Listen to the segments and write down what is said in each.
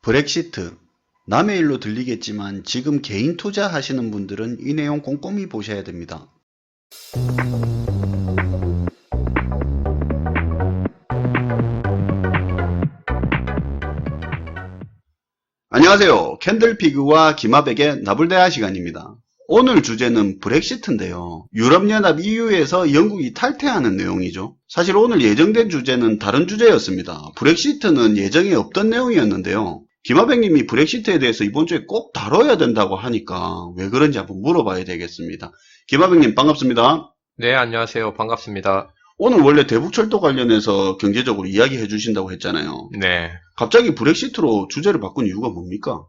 브렉시트. 남의 일로 들리겠지만 지금 개인 투자 하시는 분들은 이 내용 꼼꼼히 보셔야 됩니다. 안녕하세요. 캔들피그와 김하백의 나불대화 시간입니다. 오늘 주제는 브렉시트인데요. 유럽연합 EU에서 영국이 탈퇴하는 내용이죠. 사실 오늘 예정된 주제는 다른 주제였습니다. 브렉시트는 예정에 없던 내용이었는데요. 김하백님이 브렉시트에 대해서 이번 주에 꼭 다뤄야 된다고 하니까 왜 그런지 한번 물어봐야 되겠습니다. 김하백님 반갑습니다. 네, 안녕하세요. 반갑습니다. 오늘 원래 대북철도 관련해서 경제적으로 이야기해 주신다고 했잖아요. 네. 갑자기 브렉시트로 주제를 바꾼 이유가 뭡니까?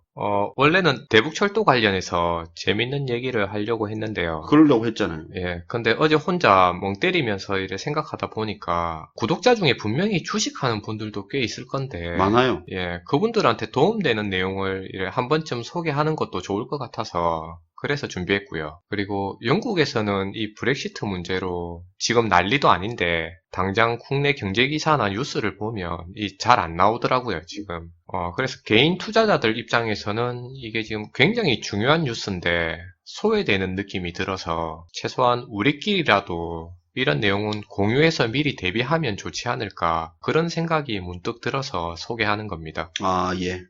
원래는 대북철도 관련해서 재밌는 얘기를 하려고 했는데요. 그러려고 했잖아요. 예, 근데 어제 혼자 멍 때리면서 이래 생각하다 보니까 구독자 중에 분명히 주식하는 분들도 꽤 있을 건데. 많아요. 예, 그분들한테 도움되는 내용을 이래 한 번쯤 소개하는 것도 좋을 것 같아서 그래서 준비했고요. 그리고 영국에서는 이 브렉시트 문제로 지금 난리도 아닌데 당장 국내 경제기사나 뉴스를 보면 잘 안 나오더라고요, 지금. 그래서 개인 투자자들 입장에서는 이게 지금 굉장히 중요한 뉴스인데 소외되는 느낌이 들어서 최소한 우리끼리라도 이런 내용은 공유해서 미리 대비하면 좋지 않을까 그런 생각이 문득 들어서 소개하는 겁니다. 아, 예.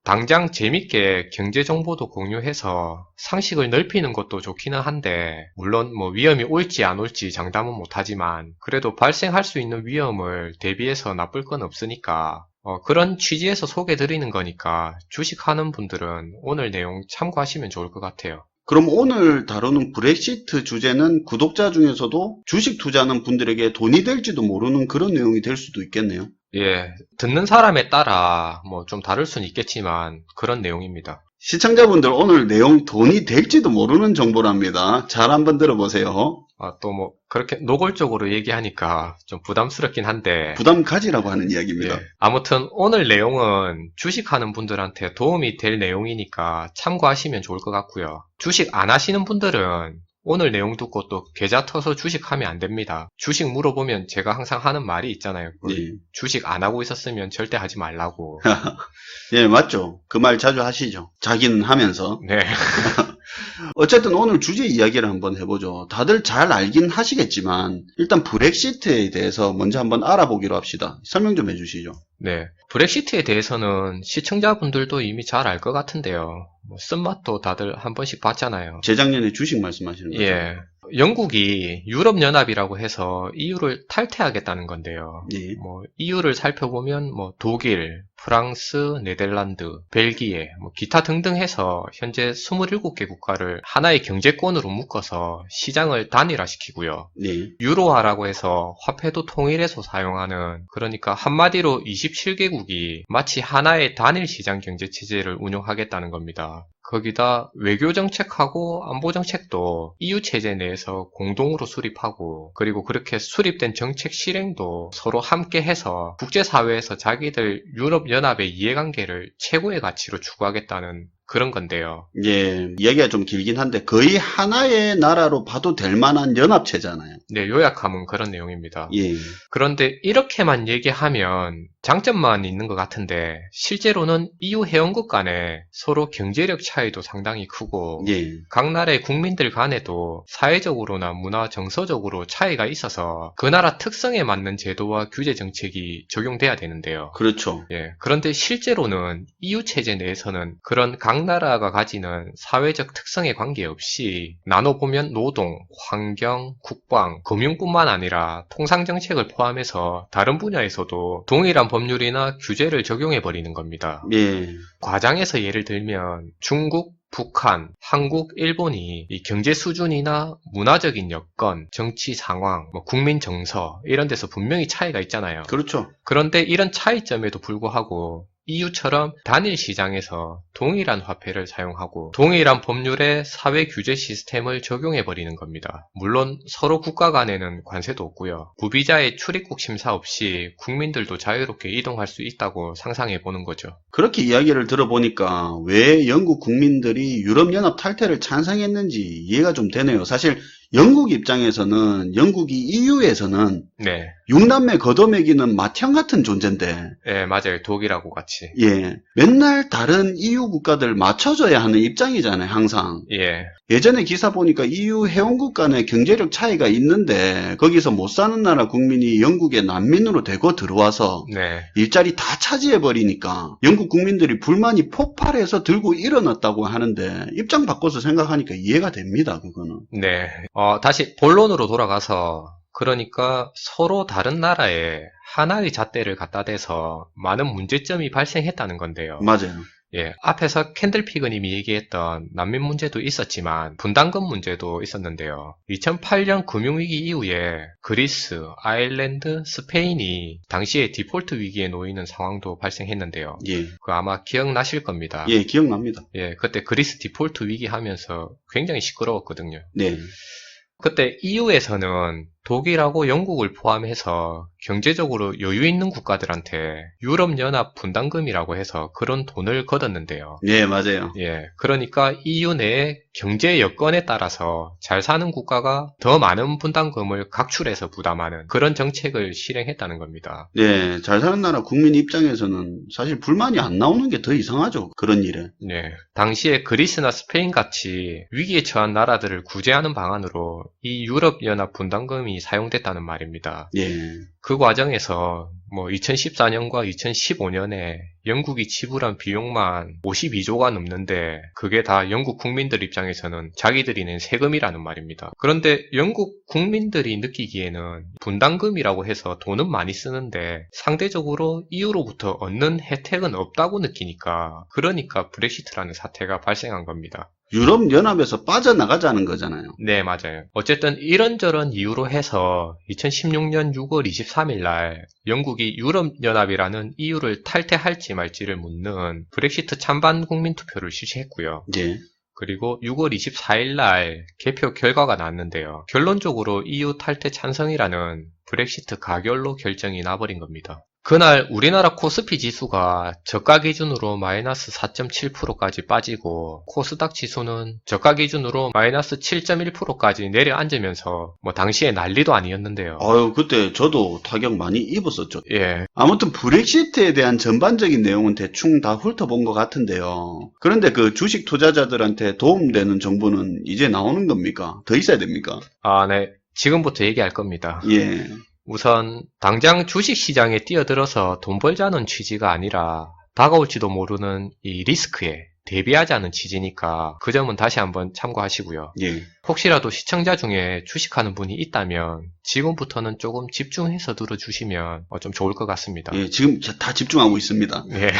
당장 재밌게 경제 정보도 공유해서 상식을 넓히는 것도 좋기는 한데 물론 위험이 올지 안 올지 장담은 못하지만 그래도 발생할 수 있는 위험을 대비해서 나쁠 건 없으니까 그런 취지에서 소개 드리는 거니까 주식하는 분들은 오늘 내용 참고하시면 좋을 것 같아요. 그럼 오늘 다루는 브렉시트 주제는 구독자 중에서도 주식 투자하는 분들에게 돈이 될지도 모르는 그런 내용이 될 수도 있겠네요. 예, 듣는 사람에 따라 좀 다를 수는 있겠지만 그런 내용입니다. 시청자분들 오늘 내용 돈이 될지도 모르는 정보랍니다. 잘 한번 들어보세요. 또 그렇게 노골적으로 얘기하니까 좀 부담스럽긴 한데 부담 가지라고 하는 이야기입니다. 예, 아무튼 오늘 내용은 주식하는 분들한테 도움이 될 내용이니까 참고하시면 좋을 것 같고요. 주식 안 하시는 분들은 오늘 내용 듣고 또 계좌 터서 주식하면 안 됩니다. 주식 물어보면 제가 항상 하는 말이 있잖아요. 예. 주식 안 하고 있었으면 절대 하지 말라고. 예, 맞죠. 그 말 자주 하시죠. 자기는 하면서. 네. 어쨌든 오늘 주제 이야기를 한번 해보죠. 다들 잘 알긴 하시겠지만 일단 브렉시트에 대해서 먼저 한번 알아보기로 합시다. 설명 좀 해주시죠. 네. 브렉시트에 대해서는 시청자분들도 이미 잘 알 것 같은데요. 쓴맛도 다들 한 번씩 봤잖아요. 재작년에 주식 말씀하시는 거죠? 예. 영국이 유럽연합이라고 해서 EU를 탈퇴하겠다는 건데요. 예. EU를 살펴보면 독일, 프랑스, 네덜란드, 벨기에, 기타 등등 해서 현재 27개 국가를 하나의 경제권으로 묶어서 시장을 단일화시키고요. 네. 유로화라고 해서 화폐도 통일해서 사용하는, 그러니까 한마디로 27개국이 마치 하나의 단일 시장 경제 체제를 운영하겠다는 겁니다. 거기다 외교정책하고 안보정책도 EU 체제 내에서 공동으로 수립하고 그리고 그렇게 수립된 정책 실행도 서로 함께 해서 국제사회에서 자기들 유럽연합의 이해관계를 최고의 가치로 추구하겠다는 그런 건데요. 예, 이야기가 좀 길긴 한데 거의 하나의 나라로 봐도 될 만한 연합체잖아요. 네, 요약하면 그런 내용입니다. 예. 그런데 이렇게만 얘기하면 장점만 있는 것 같은데 실제로는 EU 회원국 간에 서로 경제력 차이도 상당히 크고 예. 각 나라의 국민들 간에도 사회적으로나 문화 정서적으로 차이가 있어서 그 나라 특성에 맞는 제도와 규제 정책이 적용돼야 되는데요. 그렇죠. 예, 그런데 실제로는 EU 체제 내에서는 그런 각 나라가 가지는 사회적 특성에 관계없이 나눠보면 노동, 환경, 국방, 금융뿐만 아니라 통상정책을 포함해서 다른 분야에서도 동일한 법률이나 규제를 적용해버리는 겁니다. 예. 과장해서 예를 들면 중국, 북한, 한국, 일본이 이 경제 수준이나 문화적인 여건, 정치 상황, 국민 정서 이런 데서 분명히 차이가 있잖아요. 그렇죠. 그런데 이런 차이점에도 불구하고 EU처럼 단일 시장에서 동일한 화폐를 사용하고 동일한 법률의 사회 규제 시스템을 적용해버리는 겁니다. 물론 서로 국가 간에는 관세도 없고요. 구비자의 출입국 심사 없이 국민들도 자유롭게 이동할 수 있다고 상상해보는 거죠. 그렇게 이야기를 들어보니까 왜 영국 국민들이 유럽연합 탈퇴를 찬성했는지 이해가 좀 되네요. 사실 영국 입장에서는 영국이 EU에서는 네. 육남매 걷어매기는 맏형 같은 존재인데, 예, 맞아요. 독일하고 같이. 예, 맨날 다른 EU 국가들 맞춰줘야 하는 입장이잖아요, 항상. 예, 예전에 기사 보니까 EU 회원국 간의 경제력 차이가 있는데 거기서 못 사는 나라 국민이 영국에 난민으로 대거 들어와서 네. 일자리 다 차지해버리니까 영국 국민들이 불만이 폭발해서 들고 일어났다고 하는데 입장 바꿔서 생각하니까 이해가 됩니다, 그거는. 네. 다시 본론으로 돌아가서, 그러니까 서로 다른 나라에 하나의 잣대를 갖다 대서 많은 문제점이 발생했다는 건데요. 맞아요. 예, 앞에서 캔들피그님이 얘기했던 난민 문제도 있었지만 분담금 문제도 있었는데요. 2008년 금융위기 이후에 그리스, 아일랜드, 스페인이 당시에 디폴트 위기에 놓이는 상황도 발생했는데요. 예, 그 아마 기억나실 겁니다. 예, 기억납니다. 예, 그때 그리스 디폴트 위기 하면서 굉장히 시끄러웠거든요. 네, 그때 EU에서는 독일하고 영국을 포함해서 경제적으로 여유 있는 국가들한테 유럽연합 분담금이라고 해서 그런 돈을 걷었는데요. 네, 맞아요. 예, 그러니까 EU 내의 경제 여건에 따라서 잘 사는 국가가 더 많은 분담금을 각출해서 부담하는 그런 정책을 실행했다는 겁니다. 네, 잘 사는 나라 국민 입장에서는 사실 불만이 안 나오는 게 더 이상하죠, 그런 일에. 네, 당시에 그리스나 스페인 같이 위기에 처한 나라들을 구제하는 방안으로 이 유럽연합 분담금이 사용됐다는 말입니다. 예, 그 과정에서 2014년과 2015년에 영국이 지불한 비용만 52조가 넘는데 그게 다 영국 국민들 입장에서는 자기들이 낸 세금이라는 말입니다. 그런데 영국 국민들이 느끼기에는 분담금이라고 해서 돈은 많이 쓰는데 상대적으로 EU로부터 얻는 혜택은 없다고 느끼니까 그러니까 브렉시트라는 사태가 발생한 겁니다. 유럽연합에서 빠져나가자는 거잖아요. 네, 맞아요. 어쨌든 이런저런 이유로 해서 2016년 6월 23일 날 영국이 유럽연합이라는 EU를 탈퇴할지 말지를 묻는 브렉시트 찬반 국민투표를 실시했고요. 예, 그리고 6월 24일 날 개표 결과가 나왔는데요. 결론적으로 EU 탈퇴 찬성이라는 브렉시트 가결로 결정이 나버린 겁니다. 그날 우리나라 코스피 지수가 저가 기준으로 마이너스 4.7%까지 빠지고 코스닥 지수는 저가 기준으로 마이너스 7.1%까지 내려앉으면서 당시에 난리도 아니었는데요. 아유, 그때 저도 타격 많이 입었었죠. 예, 아무튼 브렉시트에 대한 전반적인 내용은 대충 다 훑어본 것 같은데요. 그런데 그 주식 투자자들한테 도움되는 정보는 이제 나오는 겁니까? 더 있어야 됩니까? 네. 지금부터 얘기할 겁니다. 예, 우선 당장 주식시장에 뛰어들어서 돈 벌자는 취지가 아니라 다가올지도 모르는 이 리스크에 대비하자는 취지니까 그 점은 다시 한번 참고하시고요. 예, 혹시라도 시청자 중에 주식하는 분이 있다면 지금부터는 조금 집중해서 들어주시면 좀 좋을 것 같습니다. 예, 지금 다 집중하고 있습니다. 예.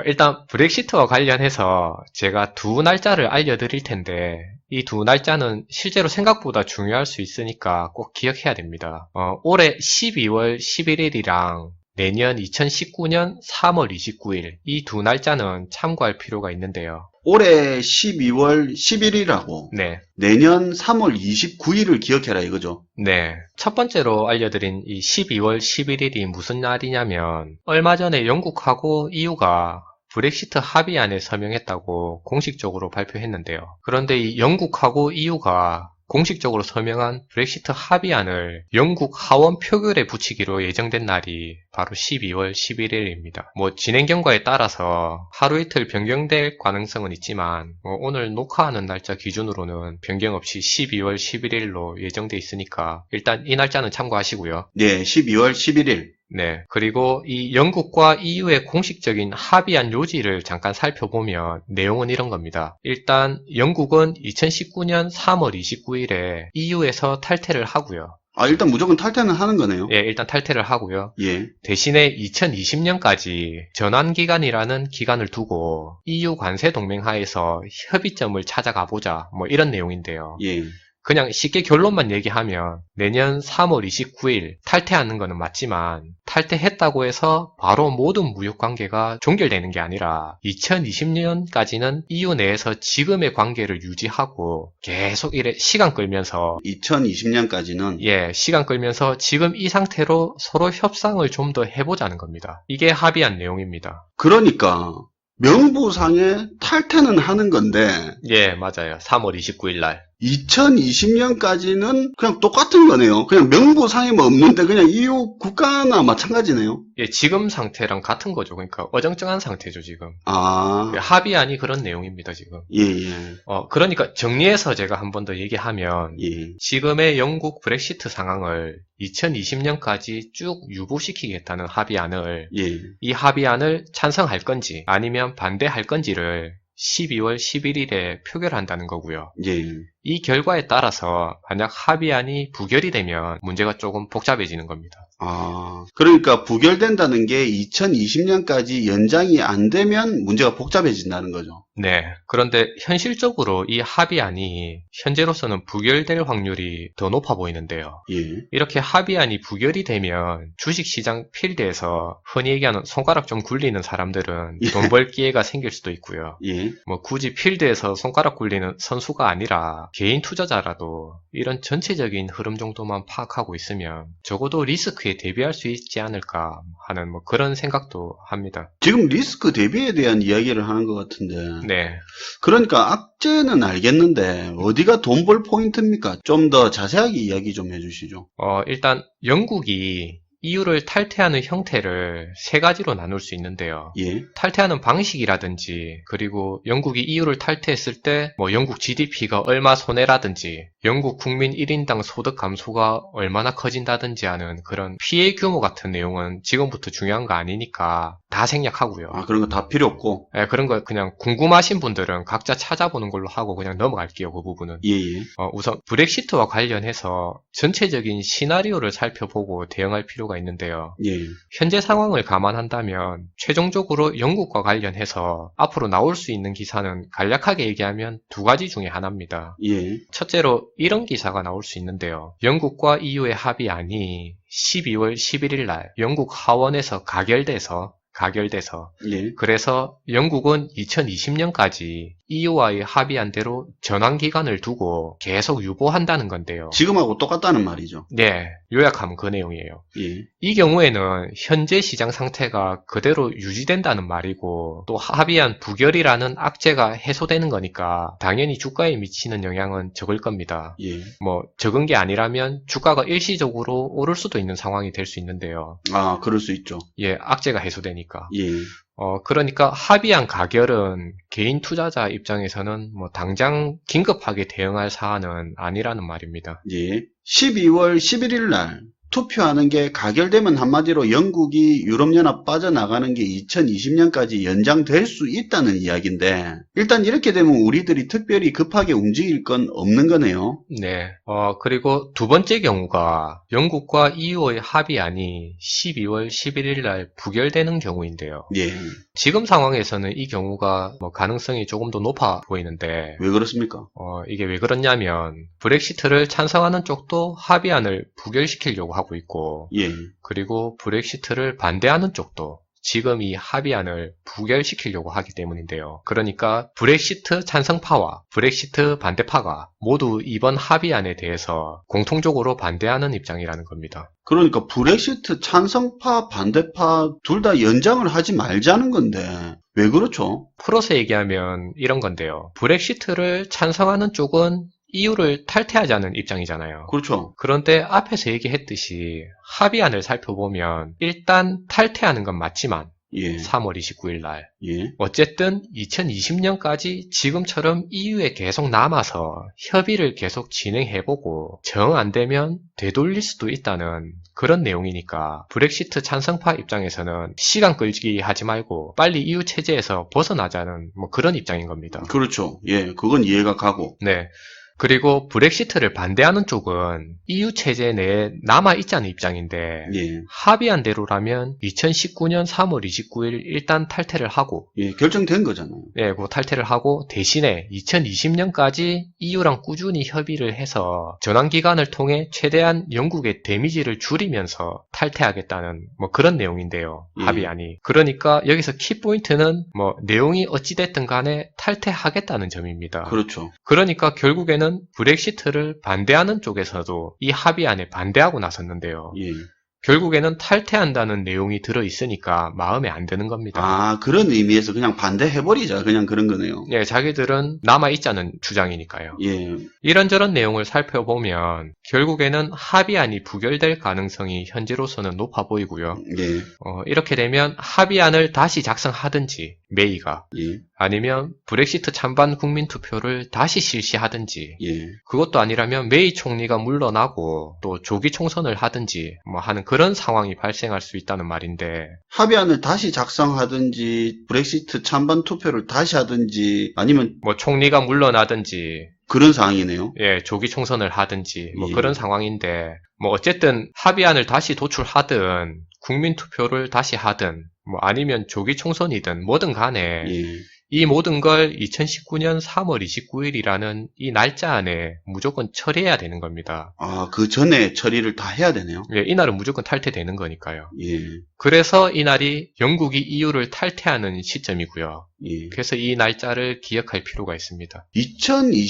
일단 브렉시트와 관련해서 제가 두 날짜를 알려드릴 텐데 이 두 날짜는 실제로 생각보다 중요할 수 있으니까 꼭 기억해야 됩니다. 올해 12월 11일이랑 내년 2019년 3월 29일 이 두 날짜는 참고할 필요가 있는데요. 올해 12월 11일하고 네. 내년 3월 29일을 기억해라 이거죠. 네. 첫 번째로 알려드린 이 12월 11일이 무슨 날이냐면 얼마 전에 영국하고 EU가 브렉시트 합의안에 서명했다고 공식적으로 발표했는데요. 그런데 이 영국하고 EU가 공식적으로 서명한 브렉시트 합의안을 영국 하원 표결에 붙이기로 예정된 날이 바로 12월 11일입니다. 진행 경과에 따라서 하루 이틀 변경될 가능성은 있지만 오늘 녹화하는 날짜 기준으로는 변경 없이 12월 11일로 예정돼 있으니까 일단 이 날짜는 참고하시고요. 네, 12월 11일. 네. 그리고 이 영국과 EU의 공식적인 합의안 요지를 잠깐 살펴보면 내용은 이런 겁니다. 일단 영국은 2019년 3월 29일에 EU에서 탈퇴를 하고요. 일단 무조건 탈퇴는 하는 거네요. 예, 일단 탈퇴를 하고요. 예, 대신에 2020년까지 전환기간이라는 기간을 두고 EU 관세 동맹 하에서 협의점을 찾아가 보자. 이런 내용인데요. 예. 그냥 쉽게 결론만 얘기하면 내년 3월 29일 탈퇴하는 거는 맞지만 탈퇴했다고 해서 바로 모든 무역 관계가 종결되는 게 아니라 2020년까지는 EU 내에서 지금의 관계를 유지하고 계속 이래 시간 끌면서 2020년까지는 시간 끌면서 지금 이 상태로 서로 협상을 좀 더 해보자는 겁니다. 이게 합의한 내용입니다. 그러니까 명부상에 탈퇴는 하는 건데 예, 맞아요. 3월 29일 날. 2020년까지는 그냥 똑같은 거네요. 그냥 명부상임 없는데 그냥 EU 국가나 마찬가지네요. 예, 지금 상태랑 같은 거죠. 그러니까 어정쩡한 상태죠, 지금. 아, 예, 합의안이 그런 내용입니다, 지금. 예, 예, 그러니까 정리해서 제가 한 번 더 얘기하면 예, 지금의 영국 브렉시트 상황을 2020년까지 쭉 유보시키겠다는 합의안을 예, 이 합의안을 찬성할 건지 아니면 반대할 건지를 12월 11일에 표결한다는 거고요. 예. 이 결과에 따라서 만약 합의안이 부결이 되면 문제가 조금 복잡해지는 겁니다. 아, 그러니까 부결된다는 게 2020년까지 연장이 안 되면 문제가 복잡해진다는 거죠. 네. 그런데 현실적으로 이 합의안이 현재로서는 부결될 확률이 더 높아 보이는데요. 예, 이렇게 합의안이 부결이 되면 주식시장 필드에서 흔히 얘기하는 손가락 좀 굴리는 사람들은 예. 돈 벌 기회가 생길 수도 있고요. 예, 뭐 굳이 필드에서 손가락 굴리는 선수가 아니라 개인 투자자라도 이런 전체적인 흐름 정도만 파악하고 있으면 적어도 리스크에 대비할 수 있지 않을까 하는 뭐 그런 생각도 합니다. 지금 리스크 대비에 대한 이야기를 하는 것 같은데. 네. 그러니까 악재는 알겠는데 어디가 돈 벌 포인트입니까? 좀 더 자세하게 이야기 좀 해주시죠. 일단 영국이 EU를 탈퇴하는 형태를 세 가지로 나눌 수 있는데요. 예, 탈퇴하는 방식이라든지 그리고 영국이 EU를 탈퇴했을 때 뭐 영국 GDP가 얼마 손해라든지 영국 국민 1인당 소득 감소가 얼마나 커진다든지 하는 그런 피해 규모 같은 내용은 지금부터 중요한 거 아니니까 다 생략하고요. 아, 그런 거 다 필요 없고. 예, 그런 거 그냥 궁금하신 분들은 각자 찾아보는 걸로 하고 그냥 넘어갈게요. 그 부분은. 예, 예, 우선 브렉시트와 관련해서 전체적인 시나리오를 살펴보고 대응할 필요가 있는데요. 예, 현재 상황을 감안한다면 최종적으로 영국과 관련해서 앞으로 나올 수 있는 기사는 간략하게 얘기하면 두 가지 중에 하나입니다. 예, 첫째로 이런 기사가 나올 수 있는데요. 영국과 EU의 합의안이 12월 11일 날 영국 하원에서 가결돼서 예. 그래서 영국은 2020년까지 EU와의 합의안대로 전환기간을 두고 계속 유보한다는 건데요. 지금하고 똑같다는 말이죠. 네, 요약하면 그 내용이에요. 예, 이 경우에는 현재 시장 상태가 그대로 유지된다는 말이고 또 합의안 부결이라는 악재가 해소되는 거니까 당연히 주가에 미치는 영향은 적을 겁니다. 예. 뭐 적은 게 아니라면 주가가 일시적으로 오를 수도 있는 상황이 될 수 있는데요. 아, 그럴 수 있죠. 예, 악재가 해소되니까. 예, 그러니까 합의안 가결은 개인 투자자 입장에서는 뭐 당장 긴급하게 대응할 사안은 아니라는 말입니다. 예. 12월 11일 날 투표하는 게 가결되면 한마디로 영국이 유럽연합 빠져나가는 게 2020년까지 연장될 수 있다는 이야기인데 일단 이렇게 되면 우리들이 특별히 급하게 움직일 건 없는 거네요. 네. 그리고 두 번째 경우가 영국과 EU의 합의안이 12월 11일 날 부결되는 경우인데요. 예. 지금 상황에서는 이 경우가 뭐 가능성이 조금 더 높아 보이는데 왜 그렇습니까? 이게 왜 그렇냐면 브렉시트를 찬성하는 쪽도 합의안을 부결시키려고 하고 있고 예. 그리고 브렉시트를 반대하는 쪽도 지금 이 합의안을 부결시키려고 하기 때문인데요. 그러니까 브렉시트 찬성파와 브렉시트 반대파가 모두 이번 합의안에 대해서 공통적으로 반대하는 입장이라는 겁니다. 그러니까 브렉시트 찬성파, 반대파 둘 다 연장을 하지 말자는 건데 왜 그렇죠? 풀어서 얘기하면 이런 건데요. 브렉시트를 찬성하는 쪽은 EU를 탈퇴하자는 입장이잖아요. 그렇죠. 그런데 앞에서 얘기했듯이 합의안을 살펴보면 일단 탈퇴하는 건 맞지만 예. 3월 29일 날 예. 어쨌든 2020년까지 지금처럼 EU에 계속 남아서 협의를 계속 진행해보고 정 안 되면 되돌릴 수도 있다는 그런 내용이니까 브렉시트 찬성파 입장에서는 시간 끌기 하지 말고 빨리 EU 체제에서 벗어나자는 뭐 그런 입장인 겁니다. 그렇죠. 예. 그건 이해가 가고. 네. 그리고 브렉시트를 반대하는 쪽은 EU 체제 내에 남아있자는 입장인데 예. 합의한 대로라면 2019년 3월 29일 일단 탈퇴를 하고 예. 결정된 거잖아요. 예, 그 탈퇴를 하고 대신에 2020년까지 EU랑 꾸준히 협의를 해서 전환기간을 통해 최대한 영국의 데미지를 줄이면서 탈퇴하겠다는 뭐 그런 내용인데요. 예. 합의안이. 그러니까 여기서 키포인트는 뭐 내용이 어찌됐든 간에 탈퇴하겠다는 점입니다. 그렇죠. 그러니까 결국에는 브렉시트를 반대하는 쪽에서도 이 합의안에 반대하고 나섰는데요. 예. 결국에는 탈퇴한다는 내용이 들어있으니까 마음에 안 드는 겁니다. 아, 그런 의미에서 그냥 반대해버리자. 그냥 그런 거네요. 예, 자기들은 남아있자는 주장이니까요. 예, 이런저런 내용을 살펴보면 결국에는 합의안이 부결될 가능성이 현재로서는 높아 보이고요. 예, 이렇게 되면 합의안을 다시 작성하든지 메이가 예, 아니면 브렉시트 찬반 국민투표를 다시 실시하든지 예. 그것도 아니라면 메이 총리가 물러나고 또 조기 총선을 하든지 뭐 하는 그런 상황이 발생할 수 있다는 말인데 합의안을 다시 작성하든지 브렉시트 찬반 투표를 다시 하든지 아니면 뭐 총리가 물러나든지 그런 상황이네요. 예, 조기 총선을 하든지 뭐 예. 그런 상황인데 뭐 어쨌든 합의안을 다시 도출하든 국민투표를 다시 하든 뭐 아니면 조기 총선이든 뭐든 간에 예. 이 모든 걸 2019년 3월 29일이라는 이 날짜 안에 무조건 처리해야 되는 겁니다. 아, 그 전에 처리를 다 해야 되네요. 예, 이날은 무조건 탈퇴되는 거니까요. 예, 그래서 이날이 영국이 EU를 탈퇴하는 시점이고요. 예. 그래서 이 날짜를 기억할 필요가 있습니다.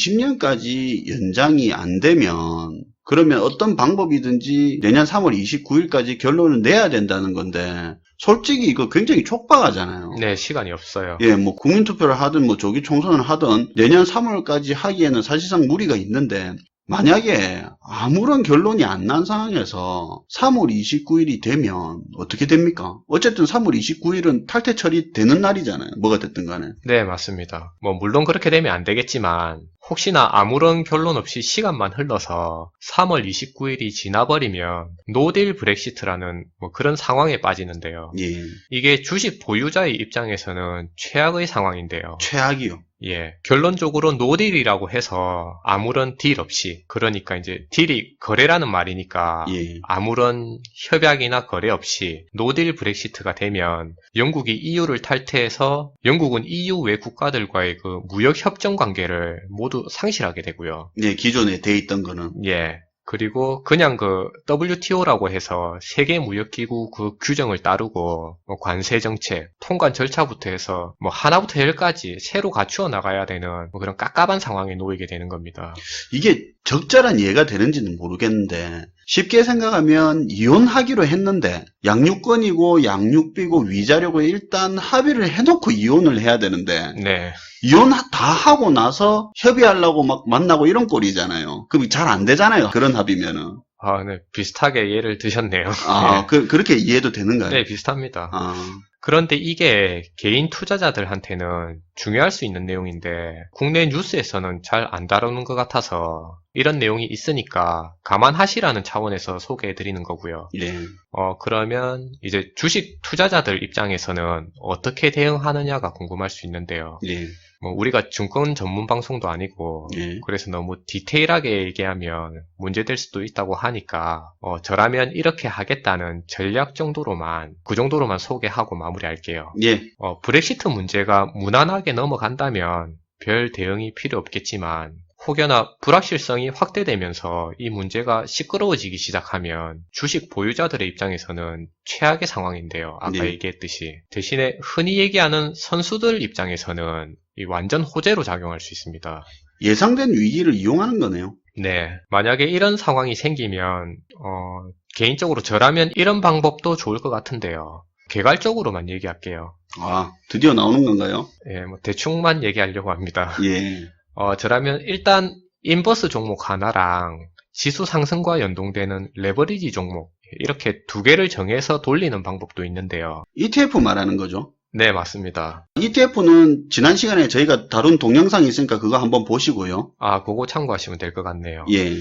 2020년까지 연장이 안 되면 그러면 어떤 방법이든지 내년 3월 29일까지 결론을 내야 된다는 건데 솔직히 이거 굉장히 촉박하잖아요. 네, 시간이 없어요. 예, 뭐 국민투표를 하든 뭐 조기 총선을 하든 내년 3월까지 하기에는 사실상 무리가 있는데 만약에 아무런 결론이 안 난 상황에서 3월 29일이 되면 어떻게 됩니까? 어쨌든 3월 29일은 탈퇴 처리되는 날이잖아요. 뭐가 됐든 간에. 네, 맞습니다. 뭐 물론 그렇게 되면 안 되겠지만 혹시나 아무런 결론 없이 시간만 흘러서 3월 29일이 지나버리면 노딜 브렉시트라는 뭐 그런 상황에 빠지는데요. 예, 이게 주식 보유자의 입장에서는 최악의 상황인데요. 최악이요. 예, 결론적으로 노딜이라고 해서 아무런 딜 없이 그러니까 이제 딜이 거래라는 말이니까 예, 아무런 협약이나 거래 없이 노딜 브렉시트가 되면 영국이 EU를 탈퇴해서 영국은 EU 외 국가들과의 그 무역 협정 관계를 모두 상실하게 되고요. 예, 기존에 돼 있던 거는. 예. 그리고 그냥 그 WTO라고 해서 세계무역기구 그 규정을 따르고 뭐 관세 정책, 통관 절차부터 해서 뭐 하나부터 열까지 새로 갖추어 나가야 되는 뭐 그런 깝깝한 상황에 놓이게 되는 겁니다. 이게 적절한 이해가 되는지는 모르겠는데 쉽게 생각하면 이혼하기로 했는데 양육권이고 양육비고 위자료고 일단 합의를 해놓고 이혼을 해야 되는데 네. 이혼 다 하고 나서 협의하려고 막 만나고 이런 꼴이잖아요. 그럼 잘 안 되잖아요. 그런 합의면은. 아, 네. 비슷하게 예를 드셨네요. 아, 그렇게 이해도 되는가요? 네, 비슷합니다. 아, 그런데 이게 개인 투자자들한테는 중요할 수 있는 내용인데 국내 뉴스에서는 잘 안 다루는 것 같아서 이런 내용이 있으니까 감안하시라는 차원에서 소개해드리는 거고요. 예, 그러면 이제 주식 투자자들 입장에서는 어떻게 대응하느냐가 궁금할 수 있는데요. 예, 뭐 우리가 증권 전문 방송도 아니고 예. 그래서 너무 디테일하게 얘기하면 문제될 수도 있다고 하니까 저라면 이렇게 하겠다는 전략 정도로만 그 정도로만 소개하고 마무리할게요. 예, 브렉시트 문제가 무난하게 넘어간다면 별 대응이 필요 없겠지만 혹여나 불확실성이 확대되면서 이 문제가 시끄러워지기 시작하면 주식 보유자들의 입장에서는 최악의 상황인데요. 아까 네. 얘기했듯이. 대신에 흔히 얘기하는 선수들 입장에서는 이 완전 호재로 작용할 수 있습니다. 예상된 위기를 이용하는 거네요. 네. 만약에 이런 상황이 생기면 개인적으로 저라면 이런 방법도 좋을 것 같은데요. 개괄적으로만 얘기할게요. 아, 드디어 나오는 건가요? 예, 뭐 대충만 얘기하려고 합니다. 예, 저라면 일단 인버스 종목 하나랑 지수 상승과 연동되는 레버리지 종목 이렇게 두 개를 정해서 돌리는 방법도 있는데요. ETF 말하는 거죠. 네, 맞습니다. ETF는 지난 시간에 저희가 다룬 동영상이 있으니까 그거 한번 보시고요. 그거 참고하시면 될 것 같네요. 예,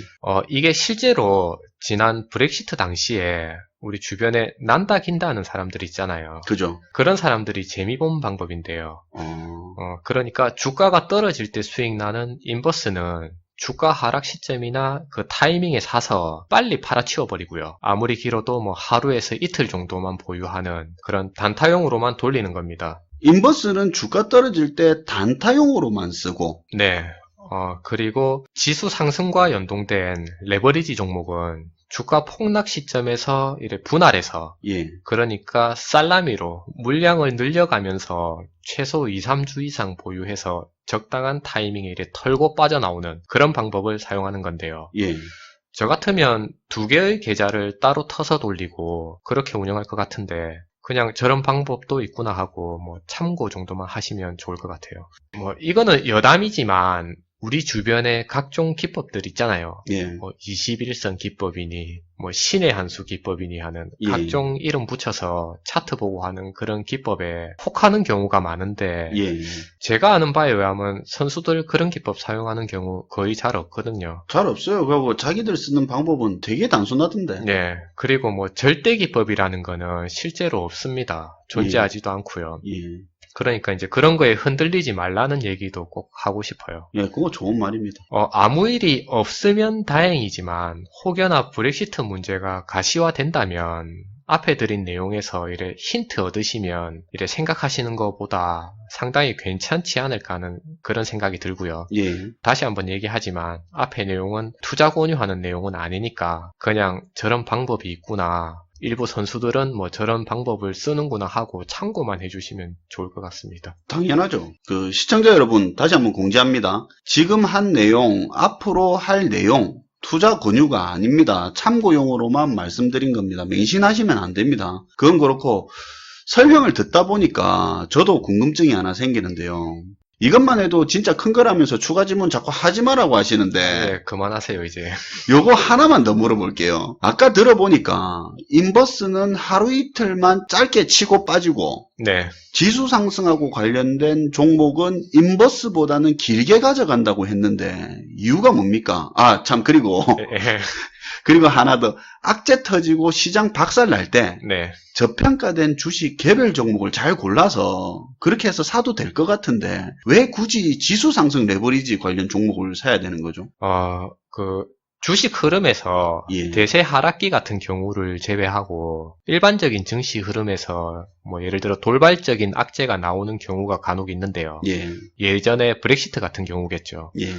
이게 실제로 지난 브렉시트 당시에 우리 주변에 난다 긴다 하는 사람들이 있잖아요. 그죠. 그런 사람들이 재미 본 방법인데요. 어, 그러니까 주가가 떨어질 때 수익 나는 인버스는 주가 하락 시점이나 그 타이밍에 사서 빨리 팔아치워 버리고요. 아무리 길어도 뭐 하루에서 이틀 정도만 보유하는 그런 단타용으로만 돌리는 겁니다. 인버스는 주가 떨어질 때 단타용으로만 쓰고, 네. 그리고 지수 상승과 연동된 레버리지 종목은 주가 폭락 시점에서 이래 분할해서 예, 그러니까 살라미로 물량을 늘려가면서 최소 2, 3주 이상 보유해서 적당한 타이밍에 이래 털고 빠져나오는 그런 방법을 사용하는 건데요. 예, 저 같으면 두 개의 계좌를 따로 터서 돌리고 그렇게 운영할 것 같은데 그냥 저런 방법도 있구나 하고 뭐 참고 정도만 하시면 좋을 것 같아요. 뭐 이거는 여담이지만 우리 주변에 각종 기법들 있잖아요. 예. 뭐 21선 기법이니 뭐 신의 한수 기법이니 하는 예. 각종 이름 붙여서 차트 보고 하는 그런 기법에 혹하는 경우가 많은데 예. 제가 아는 바에 의하면 선수들 그런 기법 사용하는 경우 거의 잘 없거든요. 잘 없어요. 그리고 자기들 쓰는 방법은 되게 단순하던데. 네. 그리고 뭐 절대 기법이라는 거는 실제로 없습니다. 존재하지도 않고요. 예. 그러니까 이제 그런 거에 흔들리지 말라는 얘기도 꼭 하고 싶어요. 예, 그거 좋은 말입니다. 아무 일이 없으면 다행이지만 혹여나 브렉시트 문제가 가시화된다면 앞에 드린 내용에서 이래 힌트 얻으시면 이래 생각하시는 것보다 상당히 괜찮지 않을까 하는 그런 생각이 들고요. 예. 다시 한번 얘기하지만 앞에 내용은 투자 권유하는 내용은 아니니까 그냥 저런 방법이 있구나. 일부 선수들은 뭐 저런 방법을 쓰는구나 하고 참고만 해주시면 좋을 것 같습니다. 당연하죠. 그 시청자 여러분 다시 한번 공지합니다. 지금 한 내용, 앞으로 할 내용 투자 권유가 아닙니다. 참고용으로만 말씀드린 겁니다. 맹신하시면 안 됩니다. 그건 그렇고 설명을 듣다 보니까 저도 궁금증이 하나 생기는데요. 이것만 해도 진짜 큰 거라면서 추가 질문 자꾸 하지 말라고 하시는데 네, 그만하세요 이제. 요거 하나만 더 물어볼게요. 아까 들어보니까 인버스는 하루 이틀만 짧게 치고 빠지고 네, 지수 상승하고 관련된 종목은 인버스보다는 길게 가져간다고 했는데 이유가 뭡니까? 아, 참 그리고 그리고 하나 더 악재 터지고 시장 박살 날 때 네. 저평가된 주식 개별 종목을 잘 골라서 그렇게 해서 사도 될 것 같은데 왜 굳이 지수 상승 레버리지 관련 종목을 사야 되는 거죠? 그 주식 흐름에서 예. 대세 하락기 같은 경우를 제외하고 일반적인 증시 흐름에서 뭐 예를 들어 돌발적인 악재가 나오는 경우가 간혹 있는데요. 예. 예전에 브렉시트 같은 경우겠죠. 예.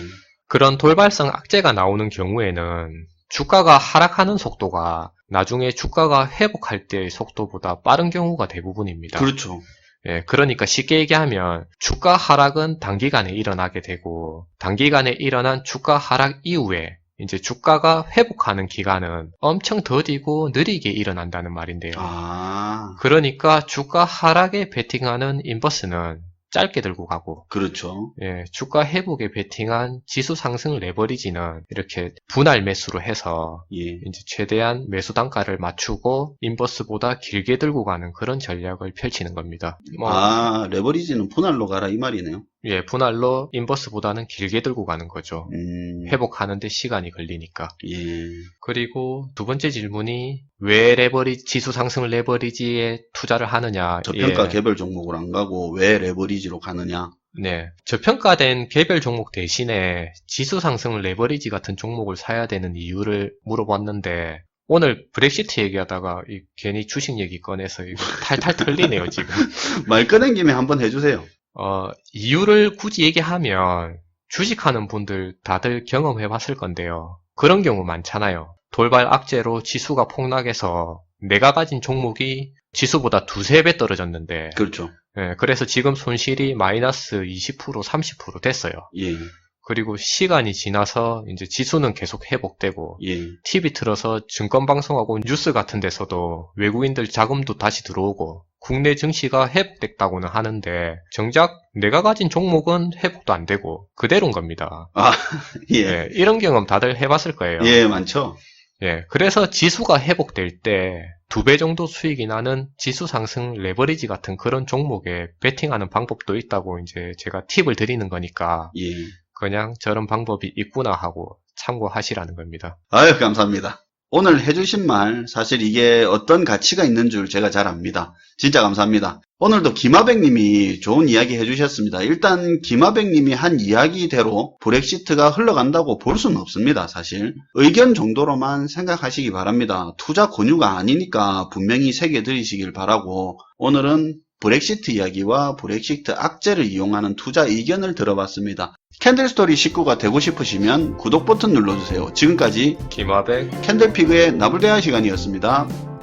그런 돌발성 악재가 나오는 경우에는 주가가 하락하는 속도가 나중에 주가가 회복할 때의 속도보다 빠른 경우가 대부분입니다. 그렇죠. 예, 그러니까 쉽게 얘기하면 주가 하락은 단기간에 일어나게 되고 단기간에 일어난 주가 하락 이후에 이제 주가가 회복하는 기간은 엄청 더디고 느리게 일어난다는 말인데요. 아, 그러니까 주가 하락에 베팅하는 인버스는 짧게 들고 가고 그렇죠. 예, 주가 회복에 베팅한 지수 상승 레버리지는 이렇게 분할 매수로 해서 예. 이제 최대한 매수 단가를 맞추고 인버스보다 길게 들고 가는 그런 전략을 펼치는 겁니다. 아, 레버리지는 분할로 가라 이 말이네요. 예, 분할로 인버스보다는 길게 들고 가는 거죠. 회복하는데 시간이 걸리니까. 예. 그리고 두 번째 질문이 왜 지수 상승 레버리지에 투자를 하느냐. 저평가 예. 개별 종목을 안 가고 왜 레버리지로 가느냐. 네. 저평가된 개별 종목 대신에 지수 상승 레버리지 같은 종목을 사야 되는 이유를 물어봤는데 오늘 브렉시트 얘기하다가 괜히 주식 얘기 꺼내서 이거 탈탈 털리네요, 지금. 말 꺼낸 김에 한번 해주세요. 이유를 굳이 얘기하면 주식하는 분들 다들 경험해 봤을 건데요. 그런 경우 많잖아요. 돌발 악재로 지수가 폭락해서 내가 가진 종목이 지수보다 두세 배 떨어졌는데 그렇죠. 예, 그래서 지금 손실이 마이너스 20%, 30% 됐어요. 예. 그리고 시간이 지나서 이제 지수는 계속 회복되고 예. TV 틀어서 증권방송하고 뉴스 같은 데서도 외국인들 자금도 다시 들어오고 국내 증시가 회복됐다고는 하는데 정작 내가 가진 종목은 회복도 안 되고 그대로인 겁니다. 아, 예. 예, 이런 경험 다들 해봤을 거예요. 예, 많죠. 예, 그래서 지수가 회복될 때 2배 정도 수익이 나는 지수 상승 레버리지 같은 그런 종목에 베팅하는 방법도 있다고 이제 제가 팁을 드리는 거니까 예. 그냥 저런 방법이 있구나 하고 참고하시라는 겁니다. 아유, 감사합니다. 오늘 해주신 말, 사실 이게 어떤 가치가 있는 줄 제가 잘 압니다. 진짜 감사합니다. 오늘도 김하백님이 좋은 이야기 해주셨습니다. 일단 김하백님이 한 이야기대로 브렉시트가 흘러간다고 볼 수는 없습니다. 사실 의견 정도로만 생각하시기 바랍니다. 투자 권유가 아니니까 분명히 새겨드리시길 바라고 오늘은 브렉시트 이야기와 브렉시트 악재를 이용하는 투자 의견을 들어봤습니다. 캔들스토리 식구가 되고 싶으시면 구독 버튼 눌러주세요. 지금까지 김하백 캔들피그의 나불대화 시간이었습니다.